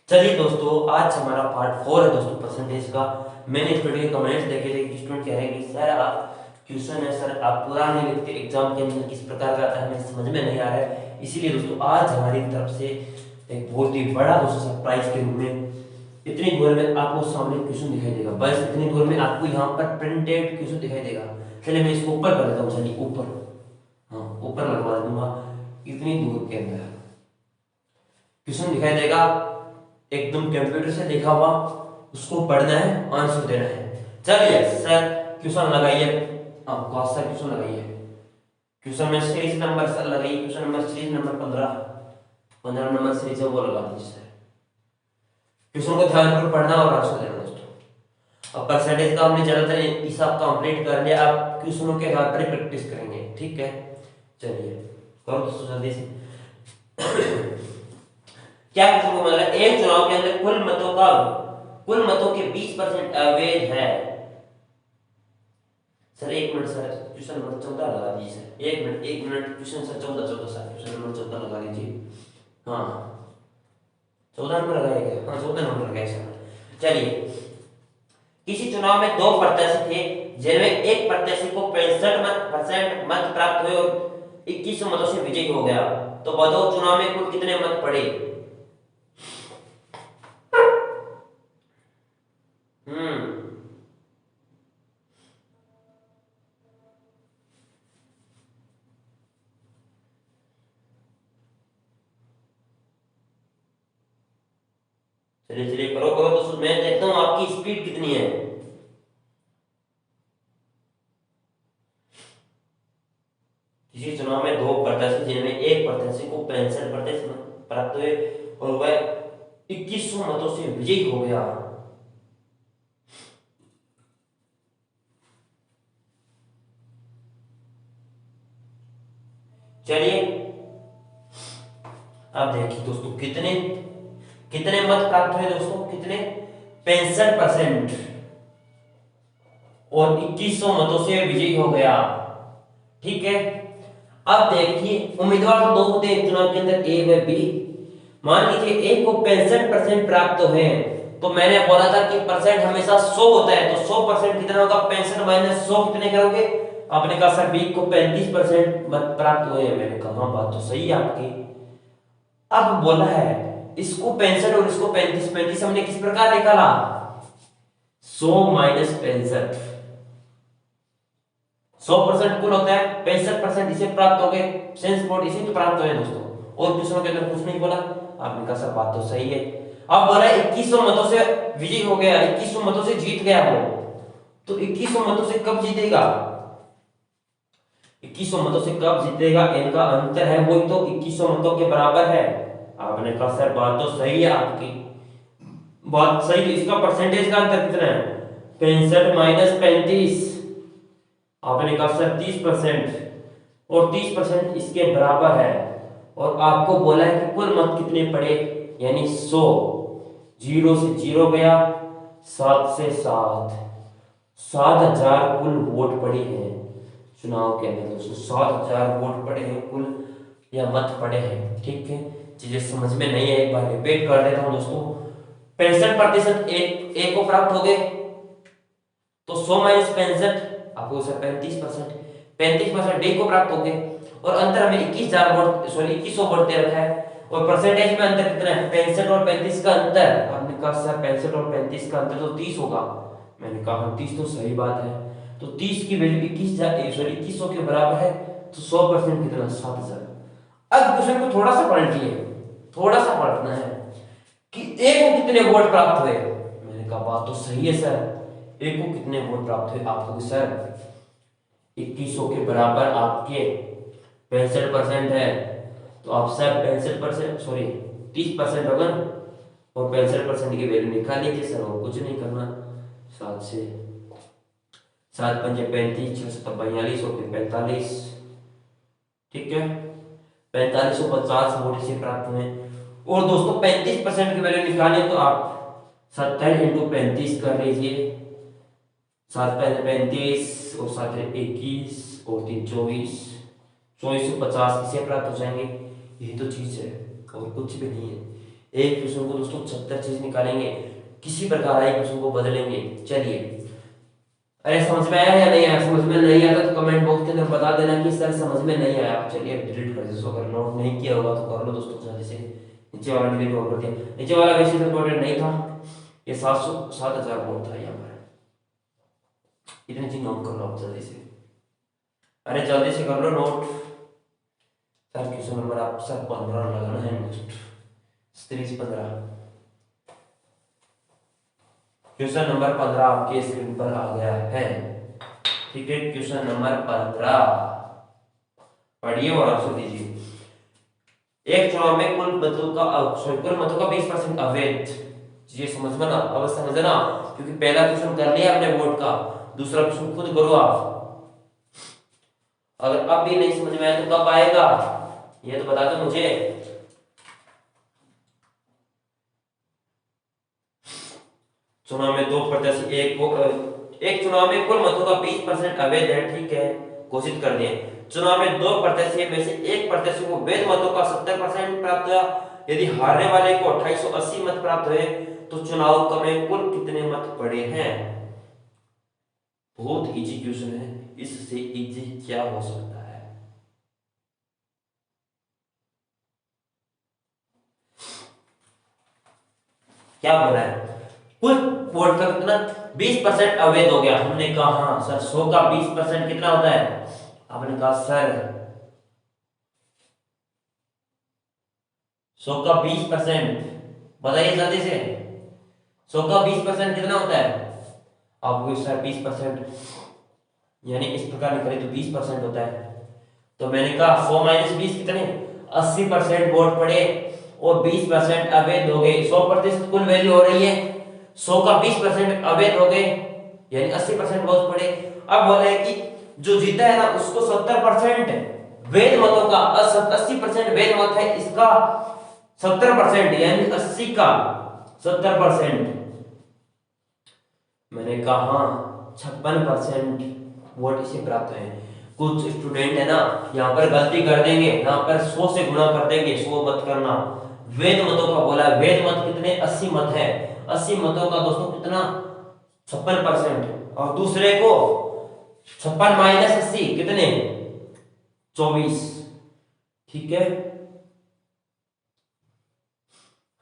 चलिए दोस्तों, आज हमारा पार्ट 4 है दोस्तों परसेंटेज का। मैंने स्टूडेंट के कमेंट्स देखे थे कि स्टूडेंट कह रहे हैं कि सर आप क्वेश्चन है सर आप पूरा नहीं लिखते, एग्जाम के अंदर किस प्रकार का आता है हमें समझ में नहीं आ रहा है। इसीलिए दोस्तों आज हमारी तरफ से एक बहुत ही बड़ा दोस्तों सरप्राइज के रूप में इतनी दूर में आपको सामने क्वेश्चन दिखाई देगा। बस इतनी दूर में आपको यहाँ पर प्रिंटेड क्वेश्चन दिखाई देगा। चलिए मैं इसको ऊपर कर देता हूँ। चलिए ऊपर, हाँ ऊपर लगवा दूंगा। इतनी दूर के अंदर क्वेश्चन दिखाई देगा, एकदम कंप्यूटर से लिखा हुआ, उसको पढ़ना है, आंसर देना है। चलिए सर क्वेश्चन लगाइए, आप कौन सा क्वेश्चन लगाइए। क्वेश्चन में सीरीज नंबर सर लगाइए, question number series number 15 number series है वो लगा दीजिए सर। क्वेश्चन को ध्यान कर पढ़ना और आंसर देना दोस्तों। अब परसेंटेज का हमने ज्यादातर हिसाब कंप्लीट कर लिया, आप क्वेश्चनों के आधार पर प्रैक्टिस करेंगे, ठीक है। चलिए करो दोस्तों जल्दी से। क्या क्वेश्चन को मतलब एक चुनाव के अंदर कुल मतों के 20% एवरेज है। सर एक मिनट सर, क्वेश्चन नंबर 14 लगा दीजिए सर। एक minute question sir 14 sir, question number 14 लगा दीजिए। हाँ 14 नंबर लगाइए क्या? हाँ 14 नंबर लगाइए सर। चलिए, किसी चुनाव में दो प्रत्याशी थे जिनमें एक प्रत्याशी को 65% मत प्राप्त हुए और 21 मतों से विजयी हो गया, तो बताओ चुनाव में कुल कितने मत पड़े। चलिए चलिए करो करो दोस्तों, मैं देखता हूँ आपकी स्पीड कितनी है। किसी चुनाव में दो प्रत्याशी जिनमें एक प्रत्याशी को 65% प्राप्त हुए और वह 2100 मतों से विजयी हो गया। चलिए अब देखिए दोस्तों, कितने कितने मत प्राप्त हुए दोस्तों, कितने 65% और 2100 मतों से विजयी हो गया, ठीक है। अब देखिए उम्मीदवार तो दो होते हैं चुनाव के अंदर, ए व बी। मान लीजिए ए को 65% प्राप्त हुए, तो मैंने बोला था कि परसेंट हमेशा 100 होता है, तो 100% कितना होगा, 65 माइनस 100 कितने करोगे। आपने कहा सर बी को 35% मत प्राप्त हुए हैं, मैंने कहा हाँ बात तो सही है आपकी। अब बोला है इसको 65 और इसको 35, 35 हमने किस प्रकार निकाला, 100 माइनस 65। 100% कुल होता है, 65% इसे प्राप्त हो गए, सेंस बोर्ड इसे तो प्राप्त हुए दोस्तों, और दूसरों के अंदर कुछ नहीं बोला। आपने कहा सर बात तो सही है। अब बोला 2100 मतों से विजयी हो गया, 2100 मतों से जीत गया वो, तो 2100 मतों से कब जीतेगा, 2100 मतों से कब जीतेगा, इनका अंतर है वही तो 2100 मतों के बराबर है। आपने कहा सर बात तो सही है आपकी, बात सही है। इसका परसेंटेज का अंतर कितना है, 65 माइनस 35। आपने कहा सर 30%, और 30% इसके बराबर है। और आपको बोला है कि कुल मत कितने पड़े, यानी 100, 0 से 0 गया, 7 से 7, 7000 कुल वोट पड़े हैं चुनाव के अंदर दोस्तों। 7000 वोट पड़े हैं कुल, या मत पड़े हैं, ठीक है। चीजें समझ में नहीं है, एक बार रिपीट कर देता हूं दोस्तों। 65% एक को प्राप्त हो गए, तो 100 माइनस 65 आपको सर 35%, 35% डी को प्राप्त हो गए, और अंतर हमें 21000 वोट, सॉरी 2100 वोट दे रखा है। और परसेंटेज में अंतर कितना है, 65 और 35 का अंतर। आपने कहा सर 65 और 35 का अंतर तो 30 होगा, मैंने कहा 30 तो सही बात है। तो 30 की वैल्यू 2100 के बराबर है, तो 100% कितना, 7000। अब क्वेश्चन को थोड़ा सा पलटिए, थोड़ा सा पलटना है कि ए को कितने वोट प्राप्त हुए। मैंने कहा बात तो सही है सर, ए को कितने वोट प्राप्त हुए। आपको सर 2100 के बराबर आपके 65% है, तो आप सर 65%, सॉरी 30% होगा ना, और 65% की वैल्यू निकाल लीजिए सर, और कुछ नहीं करना। 7 से 7 पंजे 35, 6 7 42 और 45, ठीक है। 4550 वोट से प्राप्त हुए। और दोस्तों 35% की वैल्यू निकालें तो आप 70 इंटू 35 कर लीजिए, 7 पहले 35 और 7 है 21 और 3 24, 2450 इसे प्राप्त हो जाएंगे। यही तो चीज है और कुछ भी नहीं है। एक क्वेश्चन को दोस्तों 76 चीज निकालेंगे, किसी प्रकार एक क्वेश्चन को बदलेंगे। चलिए, अरे समझ में आया या नहीं आया? समझ में नहीं आया तो कमेंट बॉक्स के अंदर बता देना कि सर समझ में नहीं आया। चलिए डिलीट कर दो, अगर नोट नहीं किया होगा तो कर लो दोस्तों जल्दी से। नीचे वाला डिलीट कर दिया, नीचे वाला वैसे इंपॉर्टेंट नहीं था, ये 700-7000 वोट था यहाँ पर। इतनी चीज नोट कर लो आप जल्दी से, अरे जल्दी से कर लो नोट। सर क्वेश्चन नंबर आप सर 15 लगाना है नेक्स्ट, 15। क्वेश्चन नंबर 15 आपके स्क्रीन पर आ गया है। ठीक है, क्वेश्चन नंबर 15 पढ़िए और आंसर दीजिए। एक चुनाव में कुल मतों का 20% अवैध। ये समझना, अब समझना, क्योंकि पहला क्वेश्चन कर लिया आपने वोट का, दूसरा क्वेश्चन खुद करो आप। अगर अब भी नहीं समझ में आया तो कब आएगा ये तो बता दो मुझे। चुनाव में 2 प्रत्याशी, एक चुनाव में कुल मतों का 20% अवैध है। ठीक है, घोषित कर दिए। चुनाव में 2 प्रत्याशी में से एक प्रत्याशी को वैध मतों का 70% प्राप्त हुआ। यदि हारने वाले को 2880 मत प्राप्त हुए तो चुनाव में कुल कितने मत पड़े हैं? बहुत इजी क्वेश्चन है, इससे इजी क्या हो सकता है? क्या बोल रहा है? कुल वोट का कितना 20% अवैध हो गया। हमने कहा हाँ सर 100 का 20% कितना होता है? आपने कहा सर 100 का 20%, बताइए जल्दी से 100 का 20% कितना होता है? आपको सर 20% यानी इस प्रकार निकले तो 20% होता है। तो मैंने कहा 100 - 20 कितने? 80% वोट पड़े और 20% अवैध हो गए। 100% कुल वैल्यू हो रही है, 100 का 20% अवैध हो गए यानी 80% वोट पड़े। अब बोला है कि जो जीता है ना उसको 70% वैध मतों का, 80% वैध मत है इसका 70% यानी 80 का 70%। मैंने कहा हाँ 56% वोट इसे प्राप्त हुए। कुछ स्टूडेंट है ना यहाँ पर गलती कर देंगे, यहाँ पर 100 से गुणा कर देंगे, 100 मत करना। वैध मतों का बोला, वैध मत कितने? 80 मत है। 80 मतों का दोस्तों कितना? 56%। और दूसरे को 56 - 80 कितने? 24। ठीक है,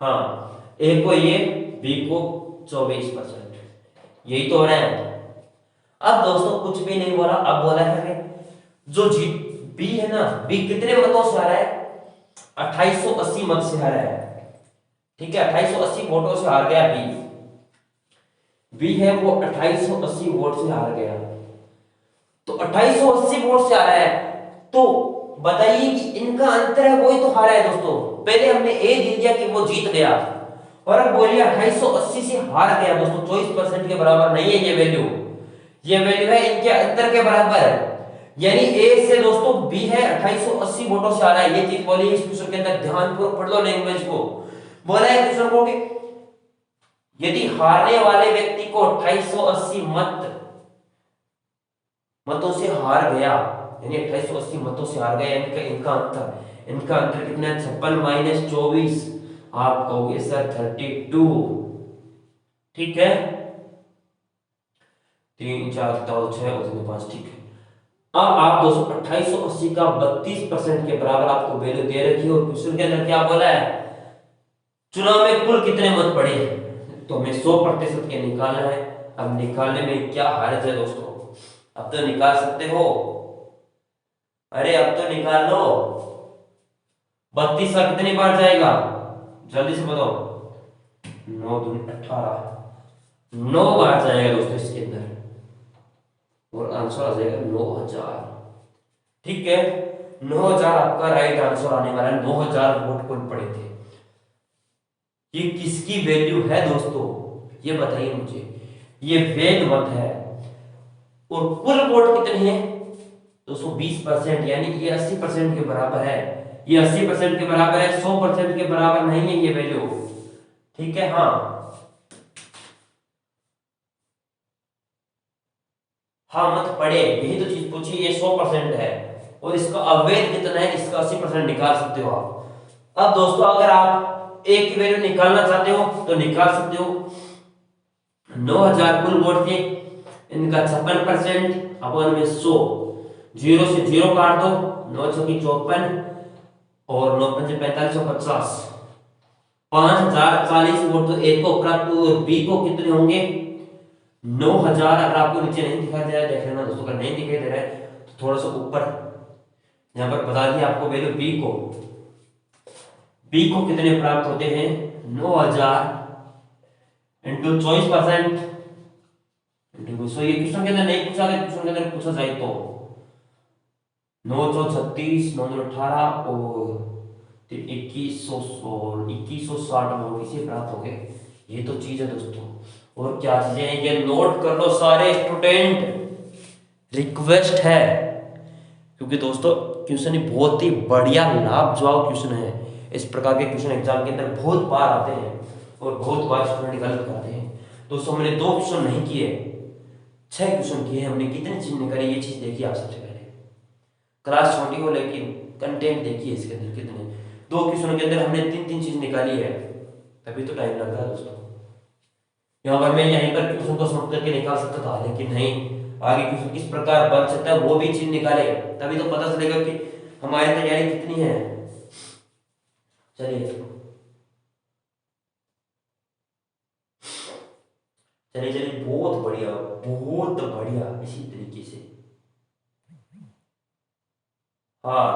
हाँ ए को ये, बी को 24%, यही तो हो रहा है। अब दोस्तों कुछ भी नहीं बोला, अब बोला है जो जी बी है ना, बी कितने मतों से हारा है? 2880 मत से हारा है। ठीक है, 2880 वोटों से हार गया बी। बी है वो 2880 वोट से हार गया। तो 2880 वोट से हारा है, तो बताइए कि इनका अंतर है वही तो हारा है दोस्तों। पहले हमने ए दे दिया कि वो जीत गया, और अब बोलिए 2880 से हार गया दोस्तों। 24% के बराबर नहीं है ये वैल्यू, ये वैल्यू है इनके अंतर के बराबर। यानी ए से दोस्तों बी है 2880 वोटों से आ रहा है। ये चीज बोली इस क्वेश्चन के अंदर, ध्यानपूर्वक पढ़ लो लैंग्वेज को। बोला है क्वेश्चन को कि यदि हारने वाले व्यक्ति को 2880 मतों से हार गया, यानी 2880 मतों से हार गया, इनका अंतर कितना है? 56 - 24, आप कहोगे सर 32। ठीक है, 3 4 6 और 5। ठीक है, अब आप दोस्तों 2880 का 32% के बराबर आपको वैल्यू दे रखी है, और क्वेश्चन के अंदर क्या बोला है? चुनाव में कुल कितने मत पड़े, तो हमें 100% के निकालना है। अब निकालने में क्या हर्ज है दोस्तों? अब तो निकाल सकते हो, अरे अब तो निकाल लो। 32 का कितनी बार जाएगा जल्दी से बताओ? 9 दूनी 18, 9 बार जाएगा दोस्तों इसके अंदर, और आंसर आ जाएगा 9000। ठीक है, 9000 आपका राइट आंसर आने वाला है। 9000 वोट कुल पड़े थे। ये किसकी वैल्यू है दोस्तों, ये बताइए मुझे। ये वैध मत है, और कुल वोट कितने हैं दोस्तों? 20%, यानी ये 80% के बराबर है। ये 80% के बराबर है, 100% के बराबर नहीं है ये वैल्यू। ठीक है, हाँ हाँ मत पड़े, यही तो चीज पूछी। ये 100% है, और इसका अवैध कितना है? इसका 80% निकाल सकते हो आप। अब दोस्तों अगर आप एक की वैल्यू निकालना चाहते हो तो निकाल सकते हो। 9000 कुल वोट थे, इनका 56% अपन में 100, 0 से 0 काट दो, 9 चौकी 54 और 9 पंजे 4550, 5040 वोट तो ए को प्राप्त हुए। बी को कितने होंगे 9000। अगर आपको नीचे नहीं दिखाई दे रहा है देख लेना दोस्तों, अगर नहीं दिखाई दे रहा है तो थोड़ा सा ऊपर यहाँ पर बता दिया आपको वैल्यू बी को कितने प्राप्त होते हैं 9000 इंटू 24% इंटू। सो ये क्वेश्चन के अंदर नहीं पूछा गया, क्वेश्चन के अंदर पूछा जाए तो 9 चौ 36, 9 दो 18 और 2160 वोट इसे प्राप्त हो गए। ये तो चीज है दोस्तों, और क्या चीजें हैं ये नोट कर लो सारे स्टूडेंट, रिक्वेस्ट है, क्योंकि दोस्तों क्वेश्चन बहुत ही बढ़िया लाभजवाब क्वेश्चन है। इस प्रकार के क्वेश्चन एग्जाम के अंदर बहुत बार आते हैं और बहुत बार स्टूडेंट गलत करते हैं। दोस्तों हमने 2 क्वेश्चन नहीं किए, 6 क्वेश्चन किए। हमने कितने चीज निकाली ये चीज देखिए आप सबसे पहले, क्लास छोटी हो लेकिन कंटेंट देखिए इसके अंदर कितने। 2 क्वेश्चन के अंदर हमने 3 चीज निकाली है, तभी तो टाइम लग रहा है दोस्तों। यहाँ पर मैं यहीं पर क्वेश्चन को समझ करके निकाल सकता था, लेकिन नहीं, आगे क्वेश्चन किस प्रकार बन सकता है वो भी चीज निकाले, तभी तो पता चलेगा कि हमारी तैयारी कितनी है। चलिए चलिए चलिए, बहुत बढ़िया बहुत बढ़िया, इसी तरीके से। हाँ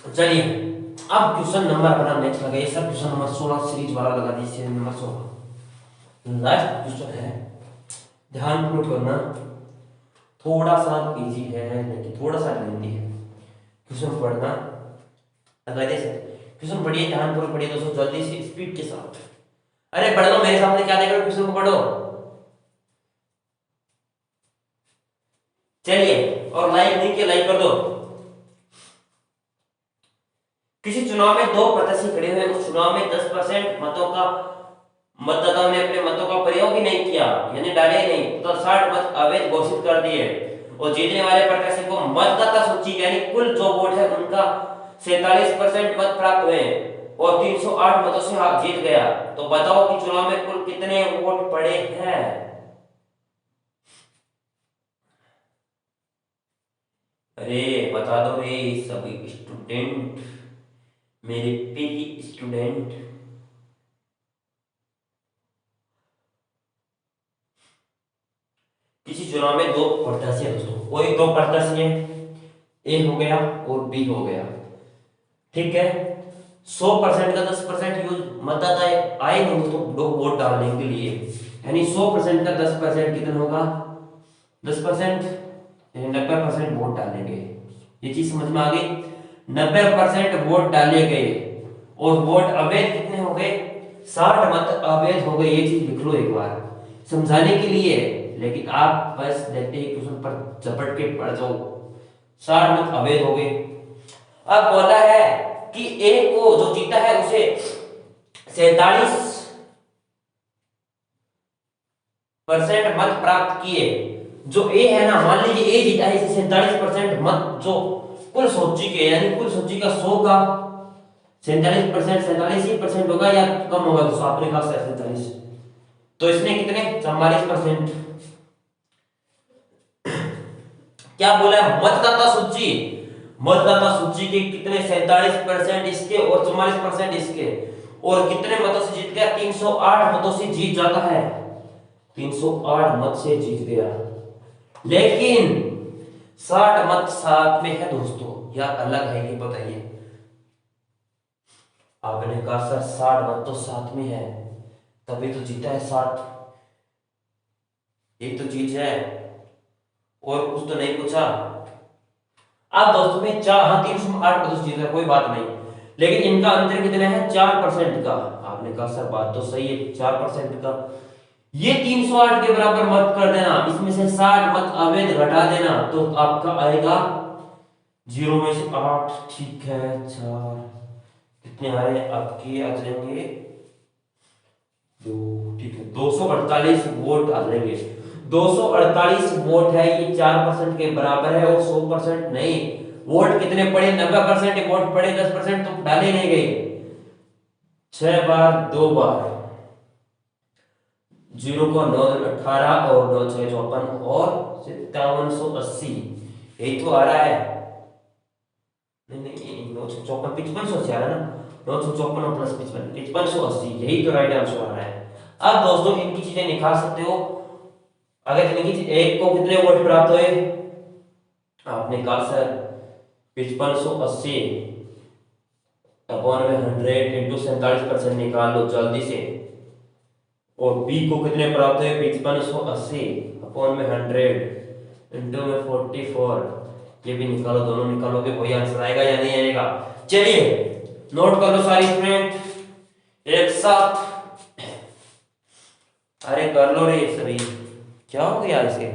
चलिए, अब क्वेश्चन नंबर अपना नेक्स्ट लगा, ये सब क्वेश्चन नंबर 16 सीरीज वाला लगा दी, सीरीज नंबर 16। लास्ट क्वेश्चन है, ध्यान पूर्वक करना, थोड़ा सा इजी है लेकिन थोड़ा सा लेंदी है। क्वेश्चन पढ़ना, लगा दे सकते क्वेश्चन पढ़िए, ध्यान पूर्वक पढ़िए दोस्तों, जल्दी से स्पीड के साथ। अरे पढ़ लो, मेरे सामने क्या देख रहे हो, क्वेश्चन को पढ़ो। चलिए, और लाइक नहीं किया लाइक कर दो। किसी चुनाव में 2 प्रत्याशी खड़े हुए, उस चुनाव में 10% मतदाताओं ने अपने मतों का प्रयोग ही नहीं किया, यानी डाले ही नहीं, तो 60 मत अवैध घोषित कर दिए और जीतने वाले प्रत्याशी को मतदाता सूची यानी कुल जो वोट है उनका 47% मत प्राप्त हुए और 308 मतों से जीत गया। तो बताओ कि चुनाव में कुल कितने वोट पड़े हैं। अरे बता दो रे सभी स्टूडेंट, मेरे प्रिय स्टूडेंट। किसी चुनाव में 2 प्रत्याशी है दोस्तों, कोई 2 प्रत्याशी है, ए हो गया और बी हो गया, ठीक है। 100% का 10% यूज मतदाता आए नहीं दोस्तों लोग वोट डालने के लिए, यानी 100% का 10% कितना होगा 10%, यानी 90% वोट डालेंगे। ये चीज समझ में आ गई, 90% वोट डाले गए और वोट अवैध कितने हो गए 60 मत अवैध हो गए। ये चीज लिख लो एक बार समझाने के लिए, लेकिन आप बस देखते ही क्वेश्चन पर झपट के पढ़ जाओ। 60 मत अवैध हो गए। अब बोला है कि ए को जो जीता है उसे 47% मत प्राप्त किए। जो ए है ना, मान लीजिए ए जीता है, इसे 47% मत जो कुल सूची के, यानी कुल सूची का 100 का 47%, 47% होगा या कम होगा तो आपने कहा 47, तो इसने कितने 44%। क्या बोला है मतदाता सूची के कितने 47% इसके और 44% इसके, और कितने मतों से जीत गया 308 मतों से जीत जाता है, 308 मत से जीत गया। लेकिन 60 मत साथ में है दोस्तों, या अलग है ये बताइए। आपने कहा सर 60 मत तो साथ में है तभी तो जीता है 60, एक तो चीज है और कुछ तो नहीं पूछा। अब दोस्तों में 308 मतों से जीता है, कोई बात नहीं, लेकिन इनका अंतर कितना है 4% का। आपने कहा सर बात तो सही है 4% का, ये 308 के बराबर मत कर देना, इसमें से 60 मत अवैध घटा देना तो आपका आएगा 0 में से 8, ठीक है 4, कितने आ रहे हैं आपके आ जाएंगे 2, ठीक है 248 वोट आ जाएंगे। 248 वोट है, ये 4% के बराबर है और 100% नहीं। वोट कितने पड़े? 90% वोट पड़े, 10% तो डाले नहीं गए। 6 बार 2 बार 0 को 9 18 और 9 6 54 और 5780, यही तो आ रहा है। नहीं नहीं 9 54 5580 आ रहा है ना, 954 प्लस 55 5580, यही तो राइट आंसर आ रहा है। अब दोस्तों इनकी चीजें निकाल सकते हो। अगर इनकी एक को कितने वोट प्राप्त हुए, आप निकाल सर 5580 अपॉन में 100 इंटू 47% निकाल लो जल्दी से। और बी को कितने प्राप्त हुए? 5580 अपॉन में 100 इंटू में 44, ये भी निकालो, दोनों निकालोगे वही आंसर आएगा या नहीं आएगा? चलिए नोट कर लो सारी स्टूडेंट एक साथ। अरे कर लो रे सभी, क्या हो गया इसे?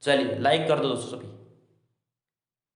चलिए लाइक कर दो दोस्तों सभी।